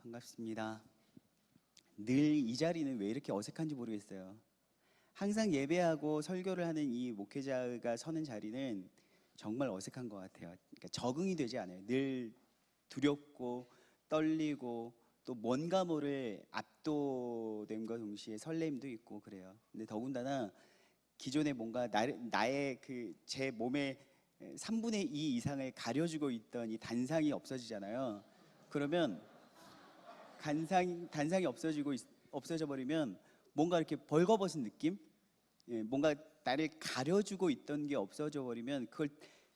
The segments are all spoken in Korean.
반갑습니다. 늘 이 자리는 왜 이렇게 어색한지 모르겠어요. 항상 예배하고 설교를 하는 이 목회자가 서는 자리는 정말 어색한 것 같아요. 그러니까 적응이 되지 않아요. 늘 두렵고 떨리고 또 뭔가 모를 압도됨과 동시에 설렘도 있고 그래요. 근데 더군다나 기존에 뭔가 나의 그 제 몸의 3분의 2 이상을 가려주고 있던 이 단상이 없어지잖아요. 그러면 단상이 없어져 버리면 뭔가 이렇게 벌거벗은 느낌? 예, 뭔가 나를 가려주고 있던 게 없어져 버리면 그걸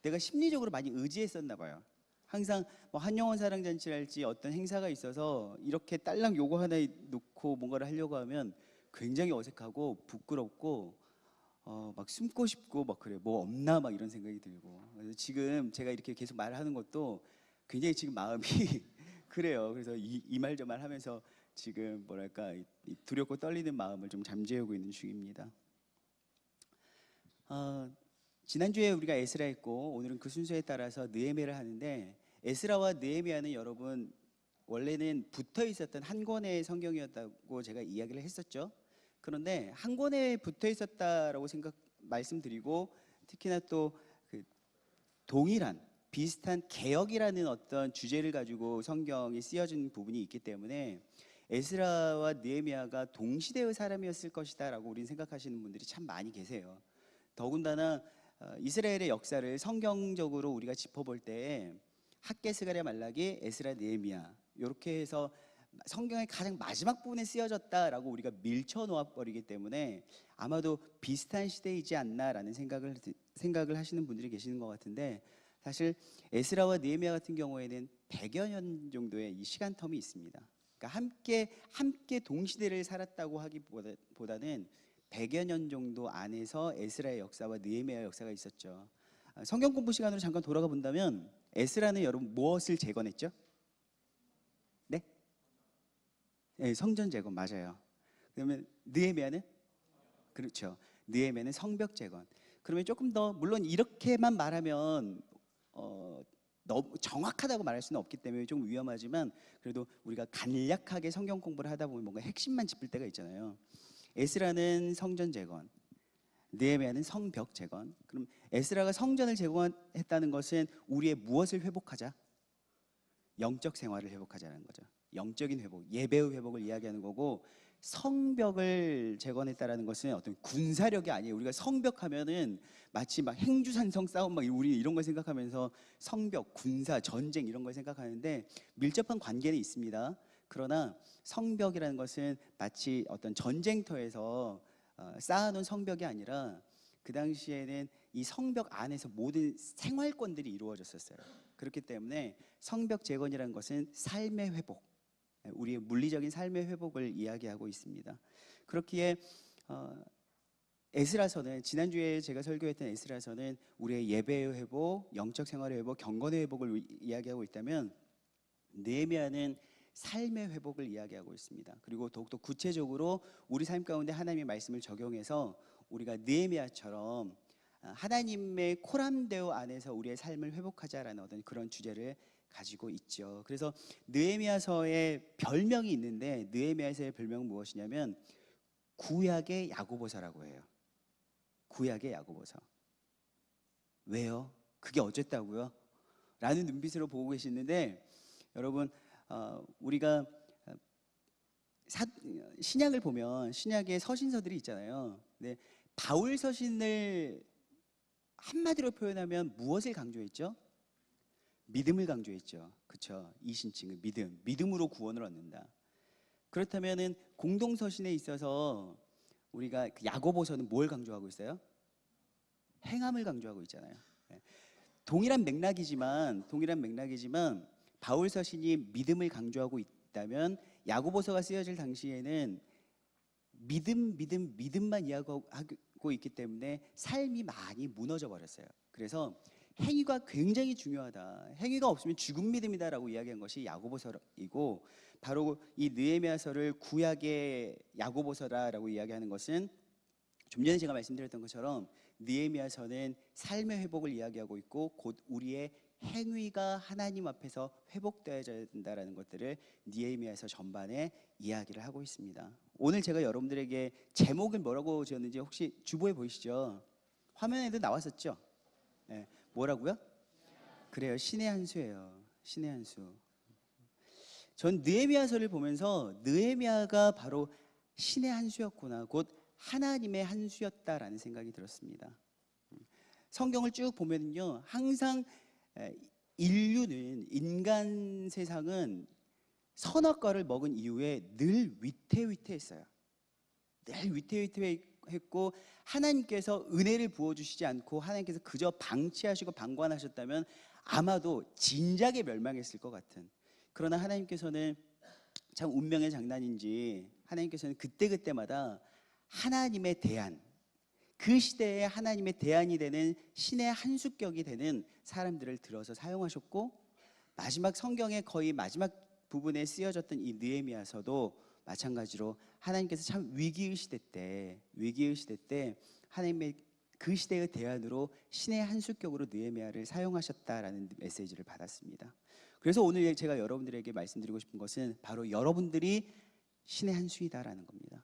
내가 심리적으로 많이 의지했었나 봐요. 항상 뭐 한영원 사랑잔치랄지 어떤 행사가 있어서 이렇게 딸랑 요거 하나 놓고 뭔가를 하려고 하면 굉장히 어색하고 부끄럽고 막 숨고 싶고 막 그래요. 뭐 없나 막 이런 생각이 들고. 그래서 지금 제가 이렇게 계속 말하는 것도 굉장히 지금 마음이 그래요. 그래서 이 말 저 말 하면서 지금 뭐랄까 이 두렵고 떨리는 마음을 좀 잠재우고 있는 중입니다. 지난주에 우리가 에스라 했고 오늘은 그 순서에 따라서 느헤미야를 하는데, 에스라와 느헤미야는 여러분 원래는 붙어 있었던 한 권의 성경이었다고 제가 이야기를 했었죠. 그런데 한 권에 붙어 있었다라고 말씀드리고, 특히나 또 그 동일한 비슷한 개혁이라는 어떤 주제를 가지고 성경이 쓰여진 부분이 있기 때문에 에스라와 느헤미야가 동시대의 사람이었을 것이다라고 우리는 생각하시는 분들이 참 많이 계세요. 더군다나 이스라엘의 역사를 성경적으로 우리가 짚어볼 때에 학개, 스가랴, 말라기, 에스라, 느헤미야 이렇게 해서 성경의 가장 마지막 부분에 쓰여졌다라고 우리가 밀쳐 놓아 버리기 때문에 아마도 비슷한 시대이지 않나라는 생각을 하시는 분들이 계시는 것 같은데, 사실 에스라와 느헤미야 같은 경우에는 100여 년 정도의 이 시간 텀이 있습니다. 그러니까 함께 동시대를 살았다고 하기보다는 100여 년 정도 안에서 에스라의 역사와 느헤미야의 역사가 있었죠. 성경 공부 시간으로 잠깐 돌아가 본다면 에스라는 여러분 무엇을 재건했죠? 네? 네, 성전 재건 맞아요. 그러면 느헤미야는? 그렇죠. 느헤미야는 성벽 재건. 그러면 조금 더, 물론 이렇게만 말하면 너무 정확하다고 말할 수는 없기 때문에 좀 위험하지만, 그래도 우리가 간략하게 성경 공부를 하다 보면 뭔가 핵심만 짚을 때가 있잖아요. 에스라는 성전 재건, 느헤미야는 성벽 재건. 그럼 에스라가 성전을 재건했다는 것은 우리의 무엇을 회복하자? 영적 생활을 회복하자는 거죠. 영적인 회복, 예배의 회복을 이야기하는 거고, 성벽을 재건했다라는 것은 어떤 군사력이 아니에요. 우리가 성벽하면은 마치 막 행주산성 싸움 막 우리 이런 걸 생각하면서 성벽, 군사, 전쟁 이런 걸 생각하는데 밀접한 관계는 있습니다. 그러나 성벽이라는 것은 마치 어떤 전쟁터에서 쌓아놓은 성벽이 아니라 그 당시에는 이 성벽 안에서 모든 생활권들이 이루어졌었어요. 그렇기 때문에 성벽 재건이라는 것은 삶의 회복, 우리의 물리적인 삶의 회복을 이야기하고 있습니다. 그렇기에 에스라서는, 지난주에 제가 설교했던 에스라서는 우리의 예배의 회복, 영적 생활의 회복, 경건의 회복을 이야기하고 있다면, 느헤미야는 삶의 회복을 이야기하고 있습니다. 그리고 더욱더 구체적으로 우리 삶 가운데 하나님의 말씀을 적용해서 우리가 느헤미야처럼 하나님의 코람데오 안에서 우리의 삶을 회복하자라는 어떤 그런 주제를 가지고 있죠. 그래서 느헤미야서의 별명이 있는데, 느헤미야서의 별명은 무엇이냐면 구약의 야고보서라고 해요. 구약의 야고보서. 왜요? 그게 어쨌다고요? 라는 눈빛으로 보고 계시는데, 여러분 우리가 신약을 보면 신약에 서신서들이 있잖아요. 근데 바울 서신을 한마디로 표현하면 무엇을 강조했죠? 믿음을 강조했죠. 그렇죠? 이신칭은 믿음으로 구원을 얻는다. 그렇다면은 공동서신에 있어서 우리가 그 야고보서는 뭘 강조하고 있어요? 행함을 강조하고 있잖아요. 동일한 맥락이지만 바울 서신이 믿음을 강조하고 있다면, 야고보서가 쓰여질 당시에는 믿음만 이야기하고 있기 때문에 삶이 많이 무너져 버렸어요. 그래서 행위가 굉장히 중요하다, 행위가 없으면 죽은 믿음이다라고 이야기한 것이 야고보서이고, 바로 이 느헤미야서를 구약의 야고보서라고 이야기하는 것은 좀 전에 제가 말씀드렸던 것처럼 느헤미야서는 삶의 회복을 이야기하고 있고 곧 우리의 행위가 하나님 앞에서 회복되어야 된다는 것들을 느헤미야서 전반에 이야기를 하고 있습니다. 오늘 제가 여러분들에게 제목을 뭐라고 지었는지 혹시 주보에 보이시죠? 화면에도 나왔었죠? 네. 뭐라고요? 그래요. 신의 한 수예요. 신의 한 수. 전 느헤미야서를 보면서 느헤미야가 바로 신의 한 수였구나, 곧 하나님의 한 수였다라는 생각이 들었습니다. 성경을 쭉 보면요, 항상 인류는, 인간 세상은 선악과를 먹은 이후에 늘 위태위태했어요. 늘 위태위태했고, 하나님께서 은혜를 부어주시지 않고 하나님께서 그저 방치하시고 방관하셨다면 아마도 진작에 멸망했을 것 같은. 그러나 하나님께서는 참 운명의 장난인지 하나님께서는 그때그때마다 하나님의 대안, 그 시대에 하나님의 대안이 되는 신의 한 수격이 되는 사람들을 들어서 사용하셨고, 마지막 성경의 거의 마지막 부분에 쓰여졌던 이 느헤미야서도 마찬가지로 하나님께서 참 위기의 시대 때 하나님의 그 시대의 대안으로 신의 한 수격으로 느헤미야를 사용하셨다라는 메시지를 받았습니다. 그래서 오늘 제가 여러분들에게 말씀드리고 싶은 것은 바로 여러분들이 신의 한 수이다라는 겁니다.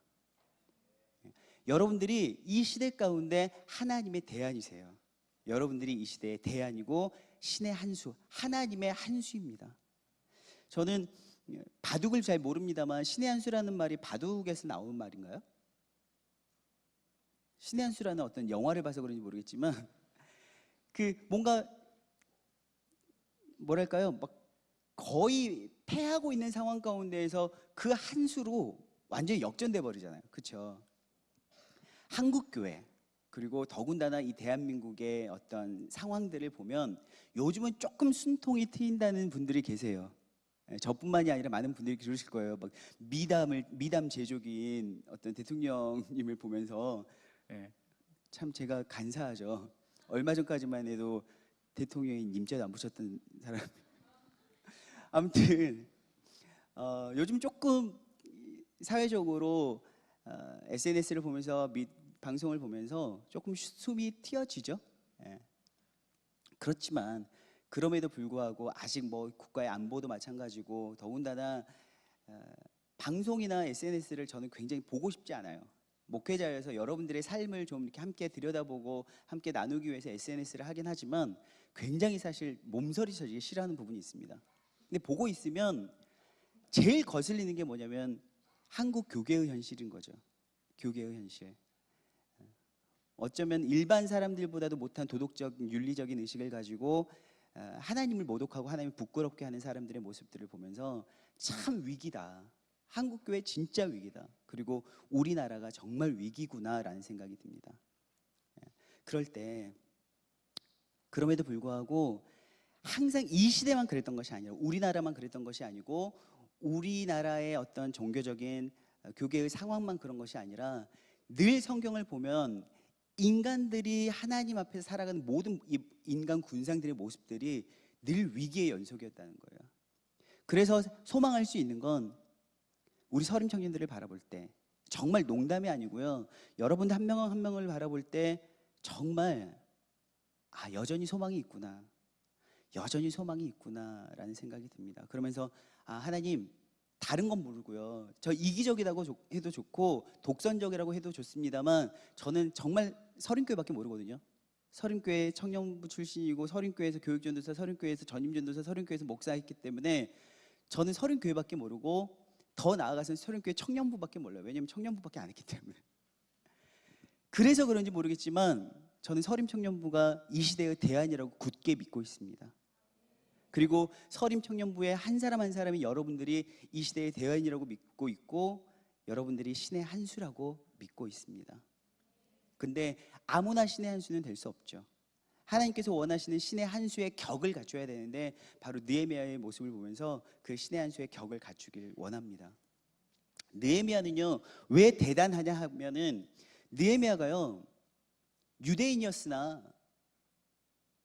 여러분들이 이 시대 가운데 하나님의 대안이세요. 여러분들이 이 시대의 대안이고 신의 한 수, 하나님의 한 수입니다. 저는 바둑을 잘 모릅니다만 신의 한 수라는 말이 바둑에서 나오는 말인가요? 신의 한 수라는 어떤 영화를 봐서 그런지 모르겠지만 그 뭔가 뭐랄까요, 막 거의 패하고 있는 상황 가운데에서 그 한 수로 완전히 역전돼 버리잖아요. 그렇죠? 한국 교회, 그리고 더군다나 이 대한민국의 어떤 상황들을 보면 요즘은 조금 숨통이 트인다는 분들이 계세요. 저뿐만이 아니라 많은 분들이 그러실 거예요. 막 미담 제조기인 어떤 대통령님을 보면서 참 제가 간사하죠. 얼마 전까지만 해도 대통령이 님자도 안 붙였던 사람. 아무튼 요즘 조금 사회적으로 SNS를 보면서 방송을 보면서 조금 숨이 튀어지죠. 그렇지만 그럼에도 불구하고 아직 뭐 국가의 안보도 마찬가지고, 더군다나 방송이나 SNS를 저는 굉장히 보고 싶지 않아요. 목회자여서 여러분들의 삶을 좀 이렇게 함께 들여다보고 함께 나누기 위해서 SNS를 하긴 하지만 굉장히 사실 몸서리쳐지기 싫어하는 부분이 있습니다. 근데 보고 있으면 제일 거슬리는 게 뭐냐면 한국 교계의 현실인 거죠. 교계의 현실. 어쩌면 일반 사람들보다도 못한 도덕적인 윤리적인 의식을 가지고 하나님을 모독하고 하나님을 부끄럽게 하는 사람들의 모습들을 보면서 참 위기다. 한국 교회 진짜 위기다. 그리고 우리나라가 정말 위기구나라는 생각이 듭니다. 그럴 때 그럼에도 불구하고 항상 이 시대만 그랬던 것이 아니라, 우리나라만 그랬던 것이 아니고, 우리나라의 어떤 종교적인 교계의 상황만 그런 것이 아니라 늘 성경을 보면 인간들이 하나님 앞에서 살아가는 모든 인간 군상들의 모습들이 늘 위기의 연속이었다는 거예요. 그래서 소망할 수 있는 건 우리 서림 청년들을 바라볼 때, 정말 농담이 아니고요, 여러분들 한 명 한 명을 바라볼 때 정말 여전히 소망이 있구나, 여전히 소망이 있구나라는 생각이 듭니다. 그러면서 하나님, 다른 건 모르고요, 저 이기적이라고 해도 좋고 독선적이라고 해도 좋습니다만 저는 정말 서림교회밖에 모르거든요. 서림교회 청년부 출신이고, 서림교회에서 교육전도사, 서림교회에서 전임전도사, 서림교회에서 목사했기 때문에 저는 서림교회밖에 모르고, 더 나아가서는 서림교회 청년부밖에 몰라요. 왜냐하면 청년부밖에 안 했기 때문에. 그래서 그런지 모르겠지만 저는 서림 청년부가 이 시대의 대안이라고 굳게 믿고 있습니다. 그리고 서림 청년부의 한 사람 한 사람이 여러분들이 이 시대의 대안이라고 믿고 있고, 여러분들이 신의 한 수라고 믿고 있습니다. 근데 아무나 신의 한 수는 될 수 없죠. 하나님께서 원하시는 신의 한 수의 격을 갖춰야 되는데, 바로 느헤미야의 모습을 보면서 그 신의 한 수의 격을 갖추길 원합니다. 느헤미야는요, 왜 대단하냐 하면은, 느헤미야가요, 유대인이었으나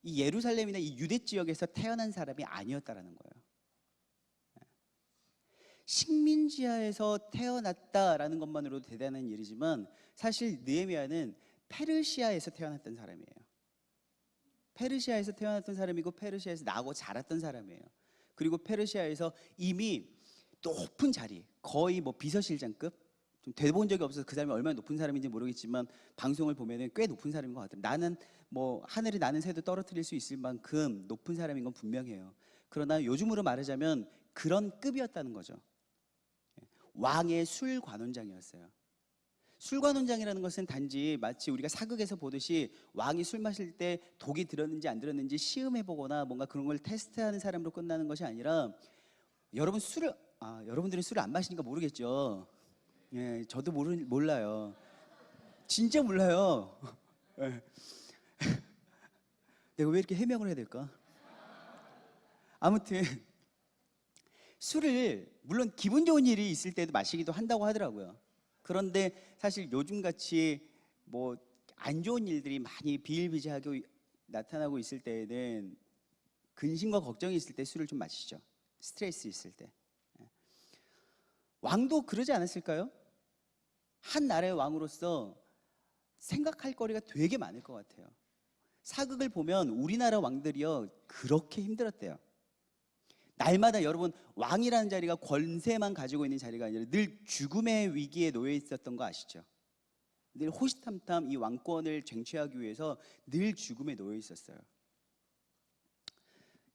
이 예루살렘이나 이 유대 지역에서 태어난 사람이 아니었다라는 거예요. 식민지하에서 태어났다라는 것만으로도 대단한 일이지만, 사실 느헤미야는 페르시아에서 태어났던 사람이에요. 페르시아에서 태어났던 사람이고 페르시아에서 나고 자랐던 사람이에요. 그리고 페르시아에서 이미 높은 자리, 거의 뭐 비서실장급, 좀 돼본 적이 없어서 그 사람이 얼마나 높은 사람인지 모르겠지만 방송을 보면은 꽤 높은 사람인 것 같아요. 나는 뭐 하늘에 나는 새도 떨어뜨릴 수 있을 만큼 높은 사람인 건 분명해요. 그러나 요즘으로 말하자면 그런 급이었다는 거죠. 왕의 술관원장이었어요. 술관원장이라는 것은 단지 마치 우리가 사극에서 보듯이 왕이 술 마실 때 독이 들었는지 안 들었는지 시음해보거나 뭔가 그런 걸 테스트하는 사람으로 끝나는 것이 아니라, 여러분들은 술을 안 마시니까 모르겠죠. 예, 저도 몰라요. 진짜 몰라요. 예. 내가 왜 이렇게 해명을 해야 될까? 아무튼 술을 물론 기분 좋은 일이 있을 때도 마시기도 한다고 하더라고요. 그런데 사실 요즘같이 뭐 안 좋은 일들이 많이 비일비재하게 나타나고 있을 때에는 근심과 걱정이 있을 때 술을 좀 마시죠. 스트레스 있을 때. 왕도 그러지 않았을까요? 한 나라의 왕으로서 생각할 거리가 되게 많을 것 같아요. 사극을 보면 우리나라 왕들이요 그렇게 힘들었대요. 날마다 여러분, 왕이라는 자리가 권세만 가지고 있는 자리가 아니라 늘 죽음의 위기에 놓여 있었던 거 아시죠? 늘 호시탐탐 이 왕권을 쟁취하기 위해서 늘 죽음에 놓여 있었어요.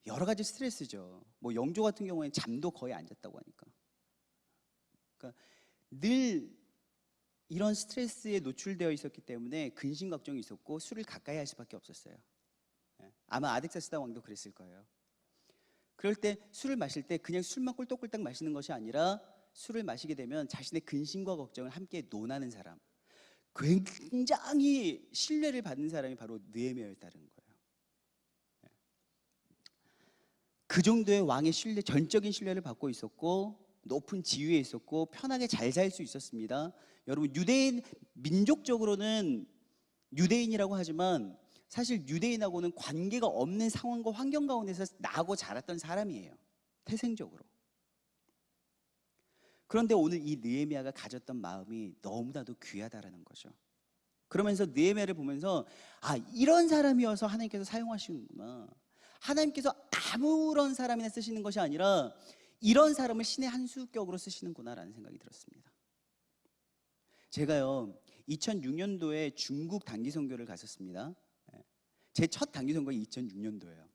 여러 가지 스트레스죠. 뭐 영조 같은 경우에는 잠도 거의 안 잤다고 하니까. 그러니까 늘 이런 스트레스에 노출되어 있었기 때문에 근심 걱정이 있었고 술을 가까이 할 수밖에 없었어요. 아마 아덱사스다 왕도 그랬을 거예요. 그럴 때 술을 마실 때 그냥 술만 꿀떡꿀떡 마시는 것이 아니라 술을 마시게 되면 자신의 근심과 걱정을 함께 논하는 사람, 굉장히 신뢰를 받는 사람이 바로 느헤미야였다는 거예요. 그 정도의 왕의 신뢰, 전적인 신뢰를 받고 있었고 높은 지위에 있었고 편하게 잘 살 수 있었습니다. 여러분, 유대인, 민족적으로는 유대인이라고 하지만 사실 유대인하고는 관계가 없는 상황과 환경 가운데서 나고 자랐던 사람이에요. 태생적으로. 그런데 오늘 이 느헤미야가 가졌던 마음이 너무나도 귀하다라는 거죠. 그러면서 느헤미야를 보면서 이런 사람이어서 하나님께서 사용하시는구나. 하나님께서 아무런 사람이나 쓰시는 것이 아니라 이런 사람을 신의 한 수격으로 쓰시는구나라는 생각이 들었습니다. 제가요 2006년도에 중국 단기 선교를 갔었습니다. 제 첫 단기 선거가 2006년도예요.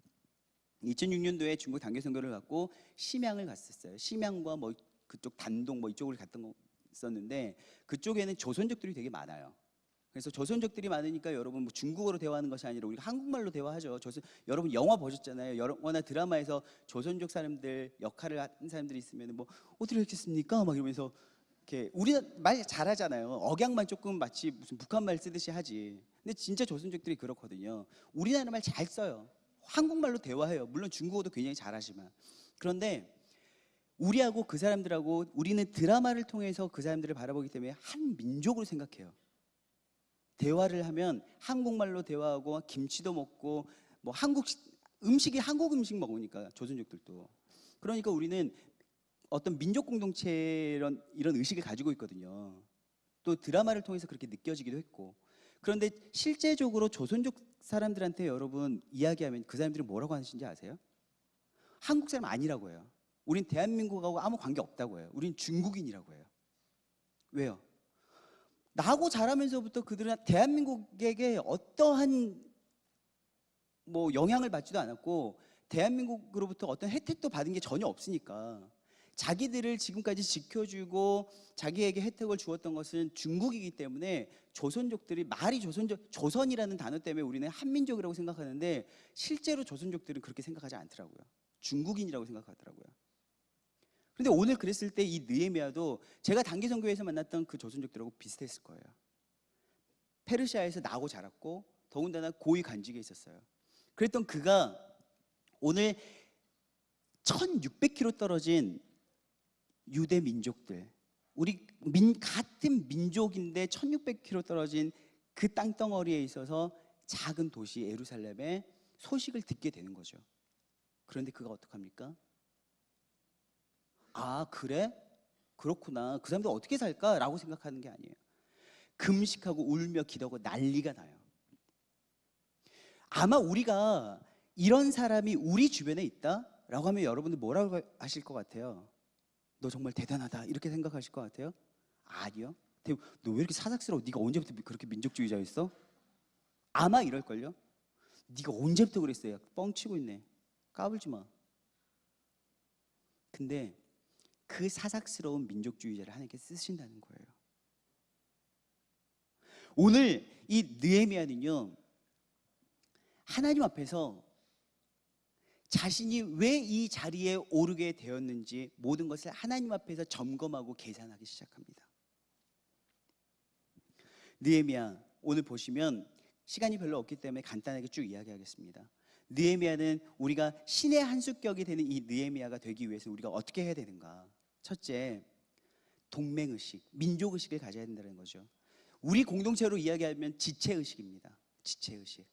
2006년도에 중국 단기 선교를 갔고 심양을 갔었어요. 심양과 뭐 그쪽 단동 뭐 이쪽을 갔던 거 있었는데 그쪽에는 조선족들이 되게 많아요. 그래서 조선족들이 많으니까 여러분 뭐 중국어로 대화하는 것이 아니라 우리가 한국말로 대화하죠. 여러분 영화 보셨잖아요. 영화나 드라마에서 조선족 사람들 역할을 한 사람들이 있으면 뭐 어떻게 했겠습니까? 막 이러면서 이렇게 우리는 말 잘하잖아요. 억양만 조금 마치 무슨 북한 말 쓰듯이 하지. 근데 진짜 조선족들이 그렇거든요. 우리나라 말 잘 써요. 한국말로 대화해요. 물론 중국어도 굉장히 잘하지만. 그런데 우리하고 그 사람들하고 우리는 드라마를 통해서 그 사람들을 바라보기 때문에 한 민족으로 생각해요. 대화를 하면 한국말로 대화하고 김치도 먹고 뭐 음식이 한국 음식 먹으니까 조선족들도. 그러니까 우리는 어떤 민족 공동체 이런 의식을 가지고 있거든요. 또 드라마를 통해서 그렇게 느껴지기도 했고. 그런데 실제적으로 조선족 사람들한테 여러분 이야기하면 그 사람들이 뭐라고 하시는지 아세요? 한국 사람 아니라고 해요. 우린 대한민국하고 아무 관계 없다고 해요. 우린 중국인이라고 해요. 왜요? 나고 자라면서부터 그들은 대한민국에게 어떠한 뭐 영향을 받지도 않았고 대한민국으로부터 어떤 혜택도 받은 게 전혀 없으니까 자기들을 지금까지 지켜주고 자기에게 혜택을 주었던 것은 중국이기 때문에 조선족들이 말이 조선이라는 단어 때문에 우리는 한민족이라고 생각하는데 실제로 조선족들은 그렇게 생각하지 않더라고요. 중국인이라고 생각하더라고요. 그런데 오늘 그랬을 때 이 느헤미야도 제가 단기 선교에서 만났던 그 조선족들하고 비슷했을 거예요. 페르시아에서 나고 자랐고 더군다나 고위 관직에 있었어요. 그랬던 그가 오늘 1600km 떨어진 유대 민족들, 우리 같은 민족인데 1600km 떨어진 그 땅덩어리에 있어서 작은 도시 예루살렘의 소식을 듣게 되는 거죠. 그런데 그가 어떡합니까? 그래? 그렇구나. 그 사람들 어떻게 살까? 라고 생각하는 게 아니에요. 금식하고 울며 기도하고 난리가 나요. 아마 우리가 이런 사람이 우리 주변에 있다라고 하면 여러분들 뭐라고 하실 것 같아요? 너 정말 대단하다 이렇게 생각하실 것 같아요? 아니요. 너 왜 이렇게 사삭스러워? 네가 언제부터 그렇게 민족주의자였어? 아마 이럴걸요? 네가 언제부터 그랬어요? 뻥치고 있네. 까불지 마. 근데 그 사삭스러운 민족주의자를 하나님께 쓰신다는 거예요. 오늘 이 느헤미야는요, 하나님 앞에서 자신이 왜 이 자리에 오르게 되었는지 모든 것을 하나님 앞에서 점검하고 계산하기 시작합니다. 느헤미야, 오늘 보시면 시간이 별로 없기 때문에 간단하게 쭉 이야기하겠습니다. 느헤미야는 우리가 신의 한 수격이 되는 이 느헤미야가 되기 위해서 우리가 어떻게 해야 되는가? 첫째, 동맹의식, 민족의식을 가져야 된다는 거죠. 우리 공동체로 이야기하면 지체의식입니다. 지체의식.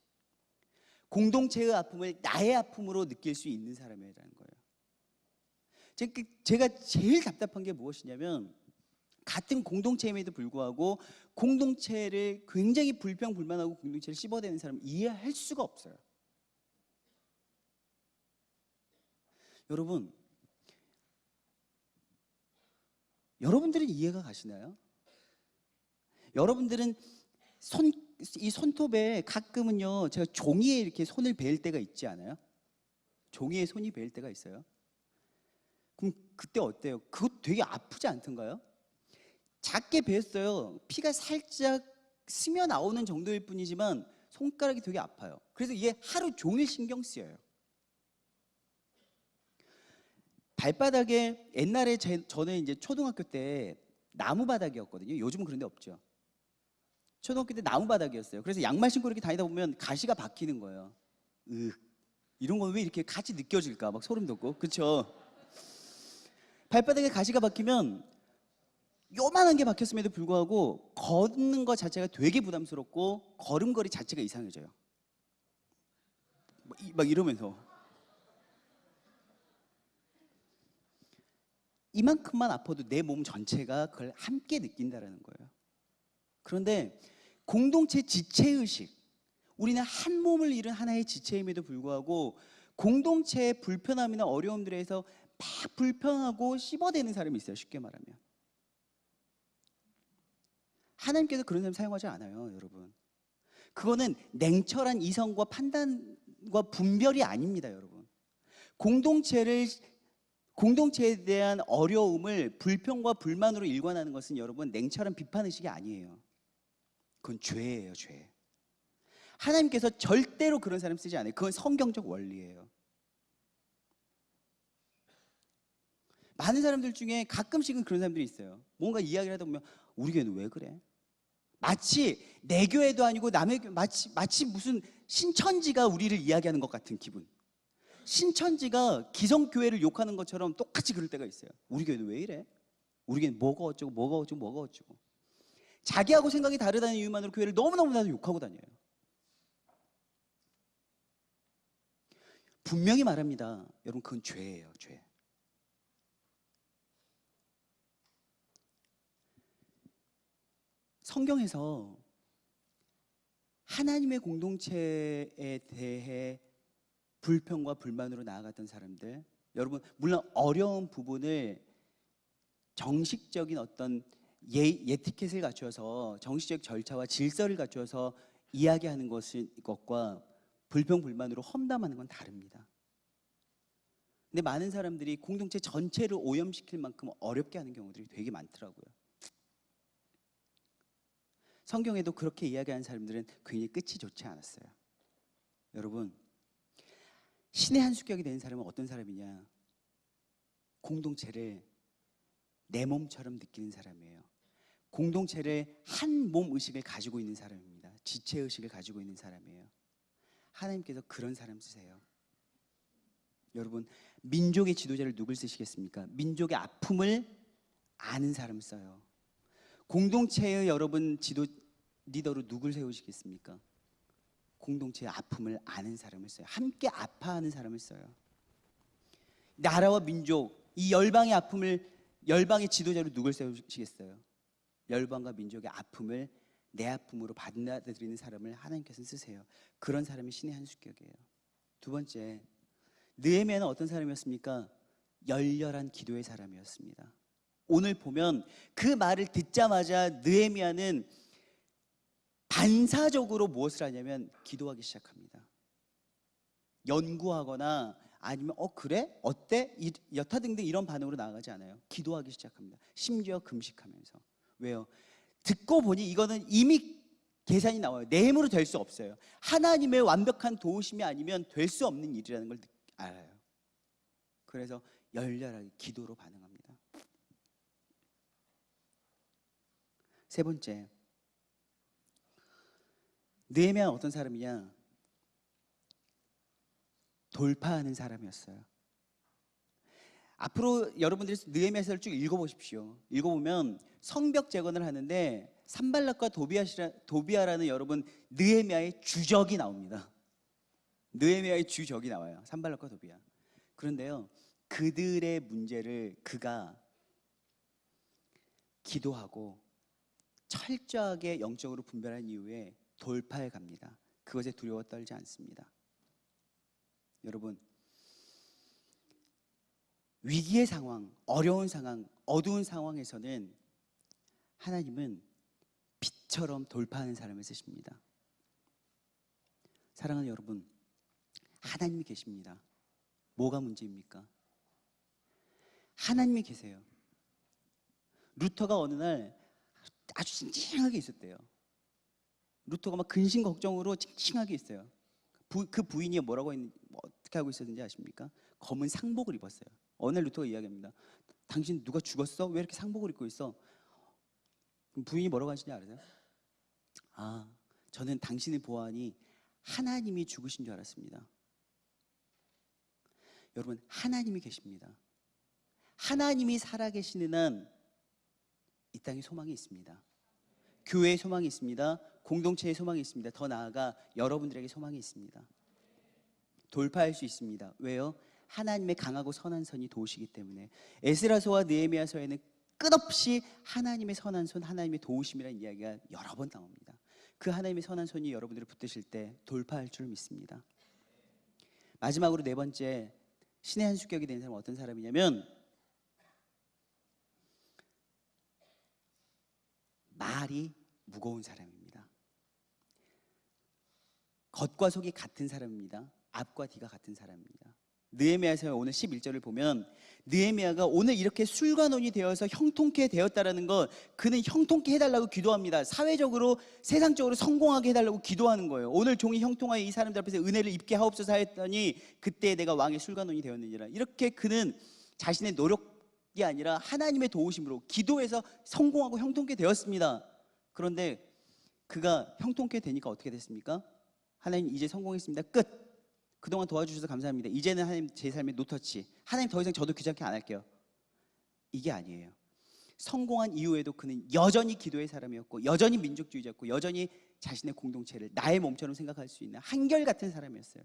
공동체의 아픔을 나의 아픔으로 느낄 수 있는 사람이라는 거예요. 제가 제일 답답한 게 무엇이냐면, 같은 공동체임에도 불구하고 공동체를 굉장히 불평불만하고 공동체를 씹어대는 사람을 이해할 수가 없어요. 여러분들은 이해가 가시나요? 여러분들은 이 손톱에 가끔은요, 제가 종이에 이렇게 손을 베일 때가 있지 않아요? 종이에 손이 베일 때가 있어요. 그럼 그때 어때요? 그거 되게 아프지 않던가요? 작게 베었어요. 피가 살짝 스며 나오는 정도일 뿐이지만 손가락이 되게 아파요. 그래서 이게 하루 종일 신경 쓰여요. 발바닥에 옛날에 저는 이제 초등학교 때 나무 바닥이었거든요. 요즘은 그런 데 없죠. 초등학교 때 나무 바닥이었어요. 그래서 양말 신고 이렇게 다니다 보면 가시가 박히는 거예요. 이런 건 왜 이렇게 같이 느껴질까? 막 소름 돋고. 그렇죠? 발바닥에 가시가 박히면 요만한 게 박혔음에도 불구하고 걷는 것 자체가 되게 부담스럽고 걸음걸이 자체가 이상해져요. 막 이러면서 이만큼만 아파도 내 몸 전체가 그걸 함께 느낀다라는 거예요. 그런데 공동체 지체의식, 우리는 한 몸을 이룬 하나의 지체임에도 불구하고 공동체의 불편함이나 어려움들에서 막 불평하고 씹어대는 사람이 있어요. 쉽게 말하면 하나님께서 그런 사람 사용하지 않아요, 여러분. 그거는 냉철한 이성과 판단과 분별이 아닙니다, 여러분. 공동체에 대한 어려움을 불평과 불만으로 일관하는 것은 여러분 냉철한 비판의식이 아니에요. 그건 죄예요, 죄. 하나님께서 절대로 그런 사람 쓰지 않아요. 그건 성경적 원리예요. 많은 사람들 중에 가끔씩은 그런 사람들이 있어요. 뭔가 이야기를 하다 보면 우리 교회는 왜 그래? 마치 내 교회도 아니고 남의 교회, 마치 무슨 신천지가 우리를 이야기하는 것 같은 기분. 신천지가 기성교회를 욕하는 것처럼 똑같이 그럴 때가 있어요. 우리 교회는 왜 이래? 우리 교회는 뭐가 어쩌고 뭐가 어쩌고 뭐가 어쩌고. 자기하고 생각이 다르다는 이유만으로 교회를 너무너무 욕하고 다녀요. 분명히 말합니다. 여러분, 그건 죄예요, 죄. 성경에서 하나님의 공동체에 대해 불평과 불만으로 나아갔던 사람들, 여러분 물론 어려운 부분을 정식적인 어떤 예티켓을 갖춰서 정식적 절차와 질서를 갖춰서 이야기하는 것과 불평 불만으로 험담하는 건 다릅니다. 근데 많은 사람들이 공동체 전체를 오염시킬 만큼 어렵게 하는 경우들이 되게 많더라고요. 성경에도 그렇게 이야기하는 사람들은 굉장히 끝이 좋지 않았어요. 여러분, 신의 한 수격이 된 사람은 어떤 사람이냐? 공동체를 내 몸처럼 느끼는 사람이에요. 공동체를 한 몸 의식을 가지고 있는 사람입니다. 지체 의식을 가지고 있는 사람이에요. 하나님께서 그런 사람 쓰세요. 여러분, 민족의 지도자를 누굴 쓰시겠습니까? 민족의 아픔을 아는 사람을 써요. 공동체의 여러분 리더로 누굴 세우시겠습니까? 공동체의 아픔을 아는 사람을 써요. 함께 아파하는 사람을 써요. 나라와 민족, 이 열방의 아픔을, 열방의 지도자로 누굴 세우시겠어요? 열방과 민족의 아픔을 내 아픔으로 받아들이는 사람을 하나님께서는 쓰세요. 그런 사람이 신의 한 수격이에요. 두 번째, 느헤미야는 어떤 사람이었습니까? 열렬한 기도의 사람이었습니다. 오늘 보면 그 말을 듣자마자 느헤미야는 반사적으로 무엇을 하냐면 기도하기 시작합니다. 연구하거나 아니면 그래? 어때? 여타 등등 이런 반응으로 나아가지 않아요. 기도하기 시작합니다. 심지어 금식하면서. 왜요? 듣고 보니 이거는 이미 계산이 나와요. 내 힘으로 될 수 없어요. 하나님의 완벽한 도우심이 아니면 될 수 없는 일이라는 걸 알아요. 그래서 열렬하게 기도로 반응합니다. 세 번째, 느헤미야는 어떤 사람이냐? 돌파하는 사람이었어요. 앞으로 여러분들이 느헤미야서를 쭉 읽어보십시오. 읽어보면 성벽 재건을 하는데 산발락과 도비아라는 여러분 느헤미야의 주적이 나옵니다. 느헤미야의 주적이 나와요. 산발락과 도비아. 그런데요, 그들의 문제를 그가 기도하고 철저하게 영적으로 분별한 이후에 돌파해 갑니다. 그것에 두려워 떨지 않습니다. 여러분, 위기의 상황, 어려운 상황, 어두운 상황에서는 하나님은 빛처럼 돌파하는 사람을 쓰십니다. 사랑하는 여러분, 하나님이 계십니다. 뭐가 문제입니까? 하나님이 계세요. 루터가 어느 날 아주 찡찡하게 있었대요. 루터가 막 근심 걱정으로 찡찡하게 있어요. 그 부인이 뭐라고 어떻게 하고 있었는지 아십니까? 검은 상복을 입었어요. 어느 날 루터가 이야기합니다. 당신 누가 죽었어? 왜 이렇게 상복을 입고 있어? 부인이 뭐라고 하시는지 알아요? 저는 당신을 보아하니 하나님이 죽으신 줄 알았습니다. 여러분, 하나님이 계십니다. 하나님이 살아계시는 한 이 땅에 소망이 있습니다. 교회에 소망이 있습니다. 공동체에 소망이 있습니다. 더 나아가 여러분들에게 소망이 있습니다. 돌파할 수 있습니다. 왜요? 하나님의 강하고 선한 손이 도우시기 때문에. 에스라서와 느헤미야서에는 끝없이 하나님의 선한 손, 하나님의 도우심이라는 이야기가 여러 번 나옵니다. 그 하나님의 선한 손이 여러분들을 붙드실 때 돌파할 줄 믿습니다. 마지막으로 네 번째, 신의 한 수격이 된 사람은 어떤 사람이냐면 말이 무거운 사람입니다. 겉과 속이 같은 사람입니다. 앞과 뒤가 같은 사람입니다. 느헤미야서의 오늘 11절을 보면 느헤미야가 오늘 이렇게 술관원이 되어서 형통케 되었다라는 것, 그는 형통케 해달라고 기도합니다. 사회적으로 세상적으로 성공하게 해달라고 기도하는 거예요. 오늘 종이 형통하여 이 사람들 앞에서 은혜를 입게 하옵소서 하였더니 그때 내가 왕의 술관원이 되었느니라. 이렇게 그는 자신의 노력이 아니라 하나님의 도우심으로 기도해서 성공하고 형통케 되었습니다. 그런데 그가 형통케 되니까 어떻게 됐습니까? 하나님 이제 성공했습니다. 끝. 그동안 도와주셔서 감사합니다. 이제는 하나님 제 삶에 노터치. 하나님 더 이상 저도 귀찮게 안 할게요. 이게 아니에요. 성공한 이후에도 그는 여전히 기도의 사람이었고 여전히 민족주의자였고 여전히 자신의 공동체를 나의 몸처럼 생각할 수 있는 한결같은 사람이었어요.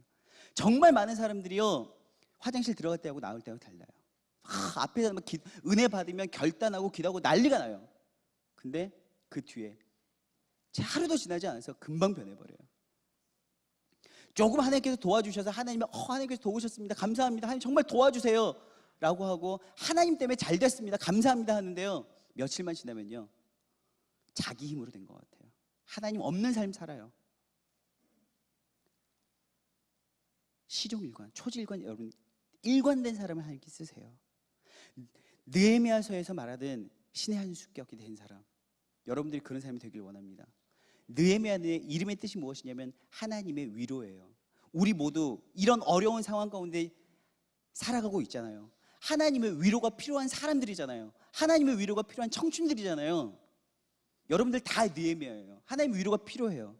정말 많은 사람들이요, 화장실 들어갈 때하고 나올 때하고 달라요. 앞에서 막 은혜 받으면 결단하고 기도하고 난리가 나요. 근데 그 뒤에 하루도 지나지 않아서 금방 변해버려요. 조금 하나님께서 도와주셔서 하나님이 하나님께서 도우셨습니다. 감사합니다. 하나님 정말 도와주세요 라고 하고 하나님 때문에 잘 됐습니다. 감사합니다 하는데요, 며칠만 지나면요 자기 힘으로 된 것 같아요. 하나님 없는 삶 살아요. 시종일관, 초지일관, 여러분 일관된 사람을 하나님께 쓰세요. 느헤미야서에서 말하던 신의 한 수격이 된 사람, 여러분들이 그런 사람이 되길 원합니다. 느헤미야의 이름의 뜻이 무엇이냐면 하나님의 위로예요. 우리 모두 이런 어려운 상황 가운데 살아가고 있잖아요. 하나님의 위로가 필요한 사람들이잖아요. 하나님의 위로가 필요한 청춘들이잖아요. 여러분들 다 느헤미야예요. 하나님의 위로가 필요해요.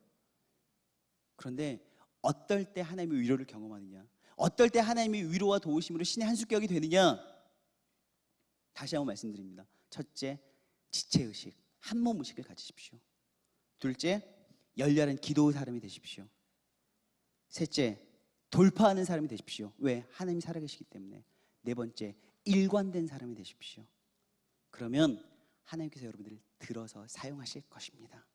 그런데 어떨 때 하나님의 위로를 경험하느냐, 어떨 때 하나님의 위로와 도우심으로 신의 한 수격이 되느냐, 다시 한번 말씀드립니다. 첫째, 지체의식, 한몸의식을 가지십시오. 둘째, 열렬한 기도 사람이 되십시오. 셋째, 돌파하는 사람이 되십시오. 왜? 하나님이 살아계시기 때문에. 네 번째, 일관된 사람이 되십시오. 그러면 하나님께서 여러분들을 들어서 사용하실 것입니다.